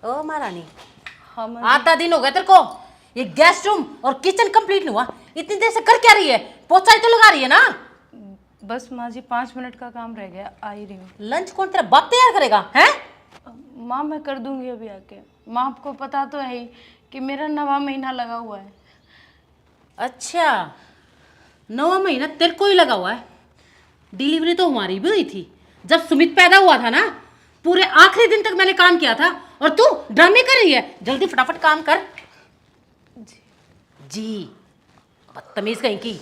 ओ महारानी, हाँ माँ आधा दिन हो गया तेरे को। ये गेस्ट रूम और किचन कंप्लीट नहीं हुआ, इतनी देर से कर क्या रही है? पोछा ही तो लगा रही है ना। बस माँ जी 5 मिनट का काम रह गया, आ ही रही हूँ। लंच कौन तेरा बाप तैयार करेगा हैं? माँ मैं कर दूंगी अभी आके। माँ आपको पता तो है ही कि मेरा 9वां महीना लगा हुआ है। अच्छा, 9वां महीना तेरे को ही लगा हुआ है। डिलीवरी तो हमारी भी हुई थी जब सुमित पैदा हुआ था ना। पूरे आखिरी दिन तक मैंने काम किया था और तू ड्रामे कर रही है। जल्दी फटाफट काम कर। जी जी, बदतमीज कहीं की।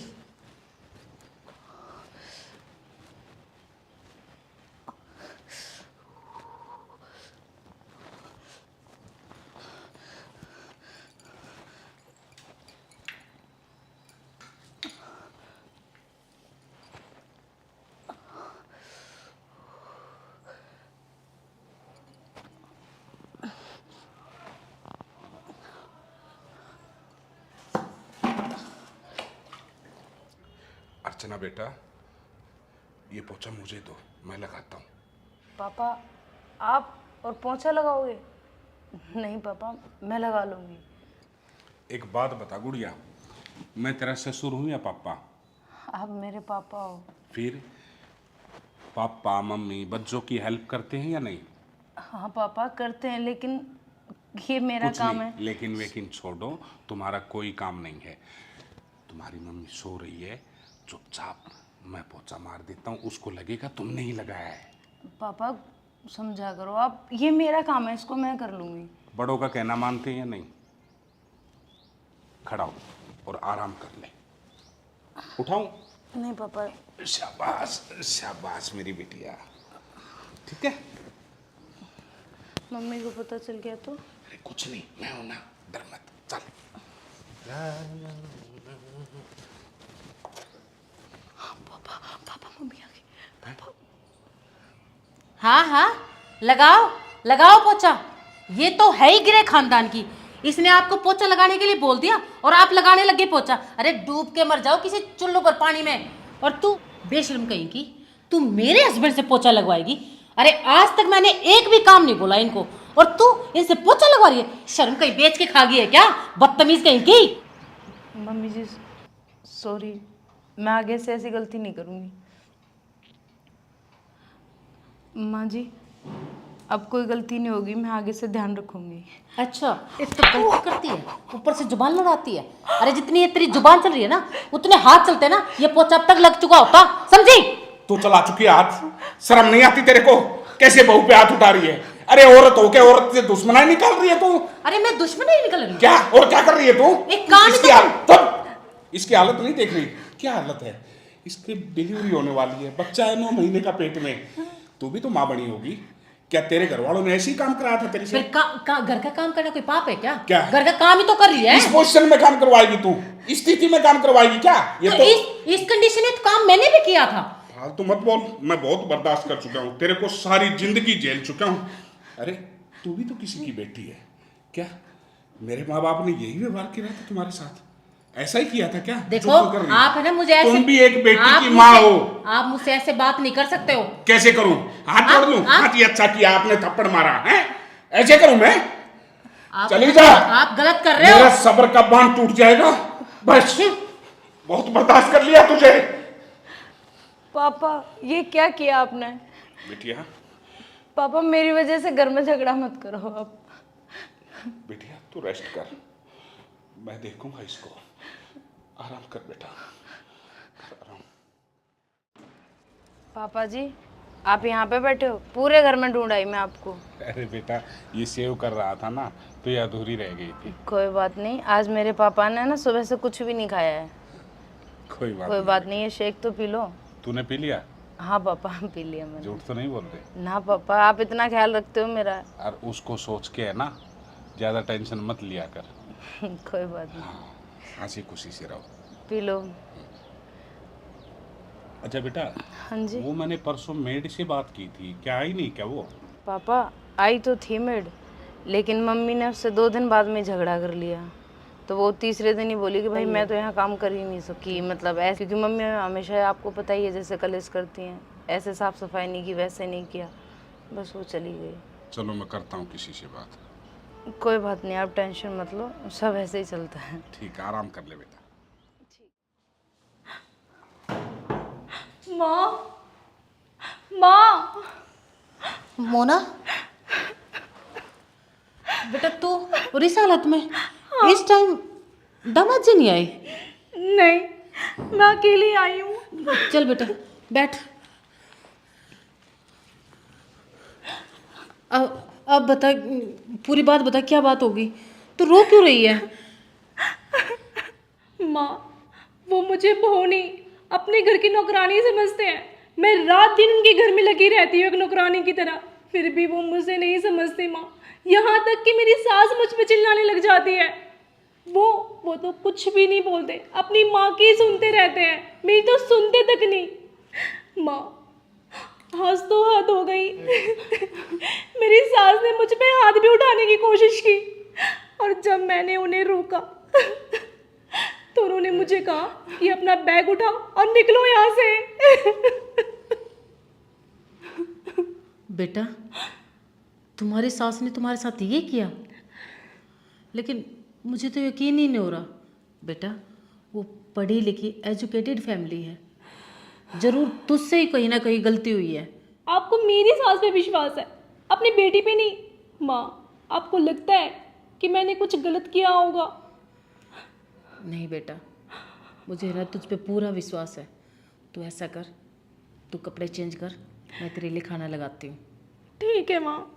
अर्चना बेटा, ये पोछा मुझे दो, मैं लगाता हूँ। पापा, आप और पोंछा लगाओगे? नहीं पापा, मैं लगा लूँगी। एक बात बता गुड़िया, मैं तेरा ससुर हूँ या पापा? आप मेरे पापा हो। फिर पापा मम्मी बच्चों की हेल्प करते हैं या नहीं? हाँ पापा करते हैं, लेकिन ये मेरा कुछ काम नहीं, है। लेकिन वेकिन छोड़ो, तुम्हारा कोई काम नहीं है। तुम्हारी मम्मी सो रही है, चुपचाप मैं पोछा मार देता हूँ, उसको लगेगा तुमने ही लगाया है। पापा समझा करो आप, ये मेरा काम है, इसको मैं कर लूँगी। बड़ों का कहना मानते हैं या नहीं? खड़ा हो और आराम कर ले। उठाऊं? नहीं पापा। शाबाश शाबाश मेरी बिटिया, ठीक है। मम्मी को पता चल गया तो? अरे कुछ नहीं, मैं हूं ना, डर मत, चल। पापा पापा मम्मी आ गई। पापा हाँ हाँ, लगाओ लगाओ पोछा। ये तो है ही गिरे खानदान की। इसने आपको पोछा लगाने के लिए बोल दिया और आप लगाने लगे पोछा। अरे डूब के मर जाओ किसी चुल्लू पर पानी में। और तू बेशर्म कहीं की, तू मेरे हस्बैंड से पोछा लगवाएगी? अरे आज तक मैंने एक भी काम नहीं बोला इनको, और तू इनसे पोछा लगवा रही है। शर्म कहीं बेच के खा गई है क्या? बदतमीज कहीं की। मम्मी जी सॉरी, मैं आगे से ऐसी गलती नहीं करूँगी। माँ जी अब कोई गलती नहीं होगी, मैं आगे से ध्यान रखूँगी। अच्छा, एक तो गलती करती है, ऊपर से जुबान लड़ाती है। अरे जितनी ये तेरी जुबान चल रही है ना, उतने हाथ चलते ना, ये पोछा अब तक लग चुका होता। समझी? तू चला चुकी है हाथ, शर्म नहीं आती तेरे को? कैसे बहू पे हाथ उठा रही है? अरे औरत हो के औरत से दुश्मनाई निकाल रही है तू। अरे मैं दुश्मन ही निकल रही हूँ। क्या और क्या कर रही है तू? एक काम इसकी तो- हालत, इसकी हालत नहीं देख रही? क्या हालत है इसकी? डिलीवरी होने वाली है, बच्चा है 9 महीने का पेट में। तू भी तो माँ बनी होगी। क्या तेरे घर वालों ने ऐसे ही काम कराया था तेरे से? फिर घर का काम करना कोई पाप है क्या? क्या? घर का काम ही तो कर रही है। इस पोजीशन में काम करवाएगी तू? इस स्थिति में काम करवाएगी क्या? ये तो तो इस कंडीशन में तो काम मैंने भी किया था। फालतू मत बोल, मैं बहुत बर्दाश्त कर चुका हूँ, तेरे को सारी जिंदगी झेल चुका हूँ। अरे तू भी तो किसी की बेटी है क्या? मेरे माँ बाप ने यही व्यवहार किया था तुम्हारे साथ? ऐसा ही किया था क्या? देखो जो तू कर रही है? आप है ना, मुझे ऐसे, तुम भी एक बेटी आप की माँ हो। आप मुझसे ऐसे बात नहीं कर सकते हो। कैसे करूं? हाथ जोड़ लूं? हाथ ही अच्छा किया आपने, थप्पड़ मारा है। ऐसे करूं मैं? चली जा। आप गलत कर रहे मेरा हो। सब्र का बांध टूट जाएगा। बस बहुत बर्दाश्त कर लिया तुझे। पापा ये क्या किया आपने? बिटिया, पापा मेरी वजह से घर में झगड़ा मत करो आप। बिटिया तू रेस्ट कर, मैं देखूंगा इसको। आराम कर बेटा, कर आराम। पापा जी आप यहाँ पे बैठे हो, पूरे घर में ढूंढ आई मैं आपको। अरे बेटा ये सेव कर रहा था ना, तो ये अधूरी रह गई थी। कोई बात नहीं, आज मेरे पापा ने ना सुबह से कुछ भी नहीं खाया है। कोई बात नहीं, ये शेक तो पी लो। तूने पी लिया? हाँ पापा पी लिया मैंने। झूठ तो नहीं बोल रहे ना पापा, आप इतना ख्याल रखते हो मेरा। और उसको सोच के है ना, ज्यादा टेंशन मत लिया कर। कोई बात नहीं, हंसी खुशी से रहो। P low. अच्छा बेटा, हाँ जी वो मैंने परसों मेड से बात की थी, क्या आई नहीं क्या वो? पापा, आई तो थी मेड, लेकिन मम्मी ने उससे 2 दिन बाद में झगड़ा कर लिया। तो वो तीसरे दिन ही बोली कि भाई मैं तो यहाँ काम कर ही नहीं सकती, मतलब ऐसे, क्योंकि मम्मी हमेशा आपको पता ही है जैसे कलेश करती हैं, ऐसे साफ सफाई नहीं की, वैसे नहीं किया, बस वो चली गई। चलो मैं करता हूँ किसी से बात। कोई बात नहीं, आप टेंशन मत लो, सब ऐसे ही चलता है। ठीक है, आराम कर ले बेटा। माँ, माँ, मोना, बेटा तू और इस हालत में इस टाइम दामाद जी नहीं आई? नहीं, मैं अकेली आई हूँ। चल बेटा बैठ। अब बता, पूरी बात बता, क्या बात होगी? तू रो क्यों रही है? माँ, वो मुझे बहू नहीं, अपने घर की नौकरानी समझते हैं। मैं रात दिन उनके घर में लगी रहती हूँ एक नौकरानी की तरह, फिर भी वो मुझे नहीं समझते माँ। यहाँ तक कि मेरी सास मुझ पे चिल्लाने लग जाती है। वो तो कुछ भी नहीं बोलते, अपनी माँ की सुनते रहते हैं, मेरी तो सुनते तक नहीं। माँ, आज तो हद हो गई। मेरी सास ने मुझ पे हाथ भी उठाने की कोशिश की, और जब मैंने उन्हें रोका तो उन्होंने मुझे कहा कि अपना बैग उठाओ और निकलो यहाँ से। बेटा तुम्हारी सास ने तुम्हारे साथ ये किया? लेकिन मुझे तो यकीन ही नहीं हो रहा। बेटा वो पढ़ी लिखी एजुकेटेड फैमिली है, जरूर तुझसे ही कहीं ना कहीं गलती हुई है। आपको मेरी सास पे विश्वास है, अपनी बेटी पे नहीं। माँ, आपको लगता है कि मैंने कुछ गलत किया होगा? नहीं बेटा, मुझे ना तुझ पे पूरा विश्वास है। तू ऐसा कर, तू कपड़े चेंज कर, मैं तेरे लिए खाना लगाती हूँ। ठीक है माँ।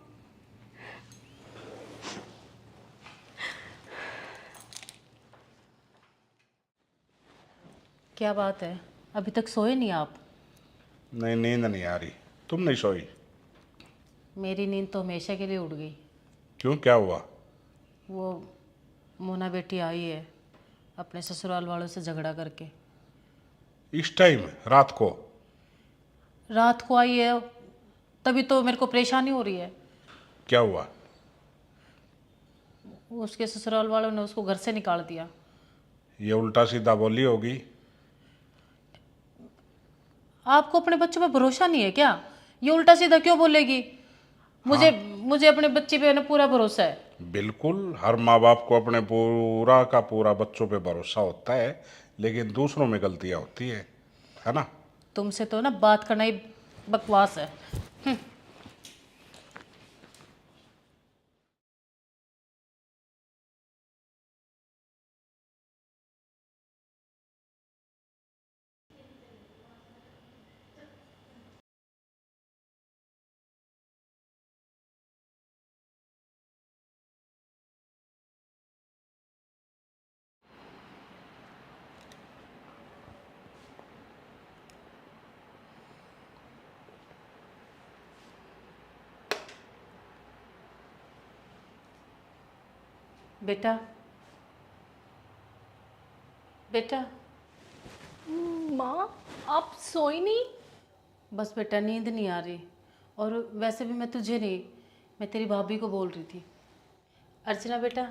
क्या बात है, अभी तक सोए नहीं आप? नहीं, नींद नहीं आ रही। तुम नहीं सोई? मेरी नींद तो हमेशा के लिए उड़ गई। क्यों, क्या हुआ? वो मोना बेटी आई है अपने ससुराल वालों से झगड़ा करके। इस टाइम रात को? रात को आई है, तभी तो मेरे को परेशानी हो रही है। क्या हुआ? उसके ससुराल वालों ने उसको घर से निकाल दिया। ये उल्टा सीधा बोली होगी। आपको अपने बच्चों पे भरोसा नहीं है क्या? ये उल्टा सीधा क्यों बोलेगी? मुझे अपने बच्चे पे ना पूरा भरोसा है। बिल्कुल, हर माँ बाप को अपने पूरा का पूरा बच्चों पे भरोसा होता है, लेकिन दूसरों में गलतियाँ होती है ना? तुमसे तो ना बात करना ही बकवास है। बेटा बेटा माँ, आप सोई नहीं? बस बेटा नींद नहीं आ रही, और वैसे भी मैं तुझे नहीं, मैं तेरी भाभी को बोल रही थी। अर्चना बेटा,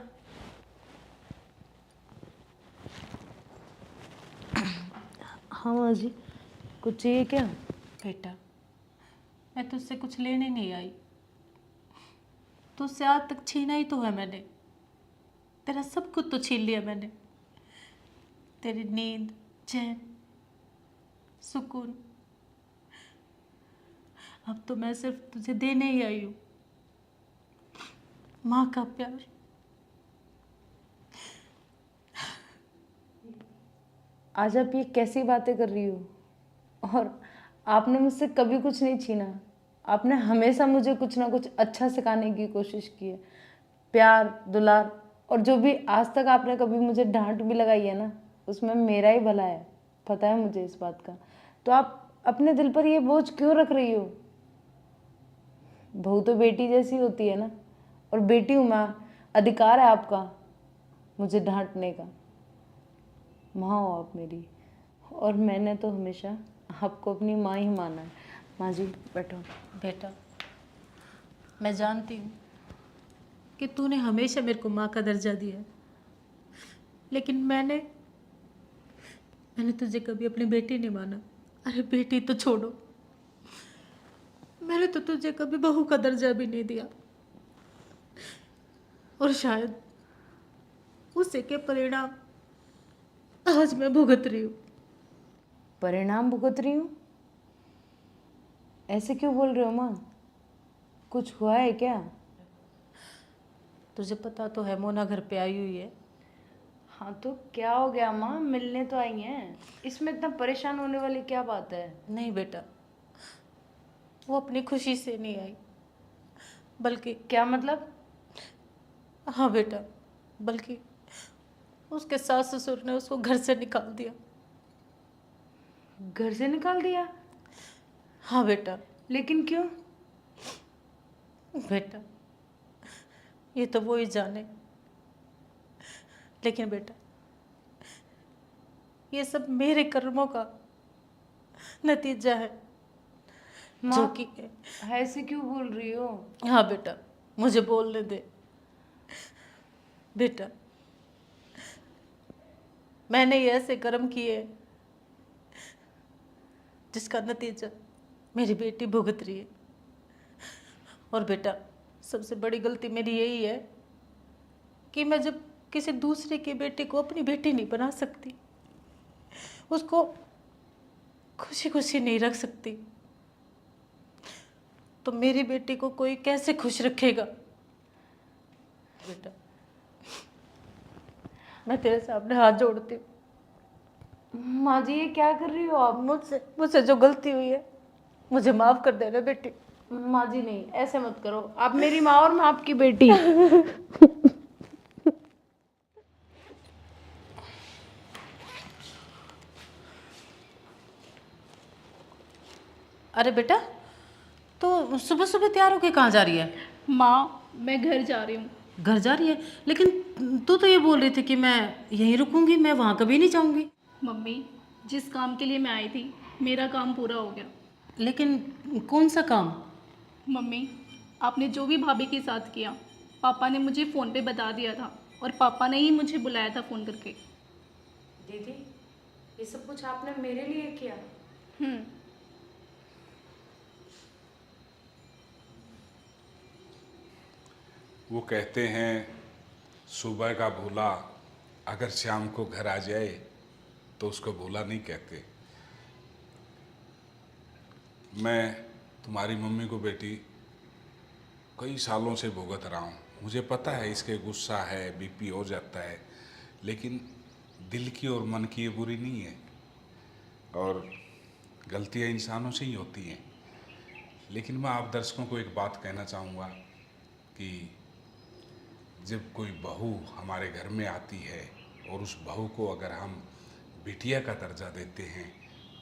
हाँ माँ जी, कुछ चाहिए क्या? बेटा मैं तुझसे कुछ लेने नहीं आई, तुझसे आज तक छीना ही तो है मैंने। तेरा सब कुछ तो छीन लिया मैंने, तेरी नींद, चैन, सुकून। अब तो मैं सिर्फ तुझे देने ही आई हूँ माँ का प्यार। आज आप ये कैसी बातें कर रही हो? और आपने मुझसे कभी कुछ नहीं छीना। आपने हमेशा मुझे कुछ ना कुछ अच्छा सिखाने की कोशिश की है। प्यार, दुलार, और जो भी आज तक आपने कभी मुझे डांट भी लगाई है ना, उसमें मेरा ही भला है, पता है मुझे इस बात का। तो आप अपने दिल पर ये बोझ क्यों रख रही हो? बहू तो बेटी जैसी होती है ना, और बेटी हूँ मैं, अधिकार है आपका मुझे डांटने का। माँ हो आप मेरी, और मैंने तो हमेशा आपको अपनी माँ ही माना है। माँ जी बैठो। बेटा मैं जानती हूँ कि तूने हमेशा मेरे को माँ का दर्जा दिया है, लेकिन मैंने तुझे कभी अपनी बेटी नहीं माना। अरे बेटी तो छोड़ो, मैंने तो तुझे कभी बहू का दर्जा भी नहीं दिया। और शायद उसी के परिणाम आज मैं भुगत रही हूँ। परिणाम भुगत रही हूँ? ऐसे क्यों बोल रहे हो माँ? कुछ हुआ है क्या? तुझे पता तो है मोना घर पे आई हुई है। हाँ तो क्या हो गया माँ, मिलने तो आई हैं, इसमें इतना परेशान होने वाली क्या बात है? नहीं बेटा, वो अपनी खुशी से नहीं आई, बल्कि क्या मतलब? हाँ बेटा, बल्कि उसके सास ससुर ने उसको घर से निकाल दिया। घर से निकाल दिया? हाँ बेटा। लेकिन क्यों? बेटा ये तो वो ही जाने, लेकिन बेटा ये सब मेरे कर्मों का नतीजा है जो माँ कि ऐसे क्यों बोल रही हो? हाँ बेटा, मुझे बोलने दे। बेटा मैंने ये ऐसे कर्म किए जिसका नतीजा मेरी बेटी भुगत रही है। और बेटा सबसे बड़ी गलती मेरी यही है कि मैं जब किसी दूसरे की बेटी को अपनी बेटी नहीं बना सकती, उसको खुशी खुशी नहीं रख सकती, तो मेरी बेटी को कोई कैसे खुश रखेगा? बेटा मैं तेरे सामने हाथ जोड़ती हूँ, माँ जी ये क्या कर रही हो आप? मुझसे मुझसे जो गलती हुई है मुझे माफ कर देना बेटी। माँ जी नहीं, ऐसे मत करो, आप मेरी माँ और मैं आपकी बेटी। अरे बेटा, तो सुबह सुबह तैयार होके कहाँ जा रही है? माँ मैं घर जा रही हूँ। घर जा रही है? लेकिन तू तो ये बोल रही थी कि मैं यहीं रुकूंगी, मैं वहाँ कभी नहीं जाऊंगी। मम्मी जिस काम के लिए मैं आई थी मेरा काम पूरा हो गया। लेकिन कौन सा काम? मम्मी आपने जो भी भाभी के साथ किया पापा ने मुझे फ़ोन पे बता दिया था, और पापा ने ही मुझे बुलाया था फ़ोन करके। दीदी ये सब कुछ आपने मेरे लिए किया? हम्म। वो कहते हैं सुबह का भूला अगर शाम को घर आ जाए तो उसको भूला नहीं कहते। मैं तुम्हारी मम्मी को बेटी कई सालों से भुगत रहा हूँ। मुझे पता है इसके गुस्सा है, बीपी हो जाता है, लेकिन दिल की और मन की ये बुरी नहीं है, और गलतियाँ इंसानों से ही होती हैं। लेकिन मैं आप दर्शकों को एक बात कहना चाहूँगा कि जब कोई बहू हमारे घर में आती है और उस बहू को अगर हम बिटिया का दर्जा देते हैं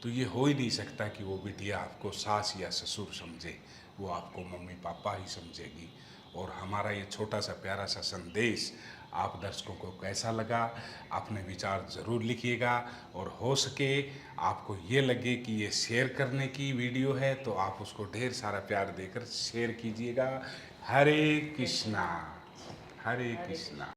तो ये हो ही नहीं सकता कि वो बिटिया आपको सास या ससुर समझे, वो आपको मम्मी पापा ही समझेगी। और हमारा ये छोटा सा प्यारा सा संदेश आप दर्शकों को कैसा लगा, अपने विचार ज़रूर लिखिएगा, और हो सके आपको ये लगे कि ये शेयर करने की वीडियो है तो आप उसको ढेर सारा प्यार देकर शेयर कीजिएगा। हरे कृष्णा, हरे कृष्णा।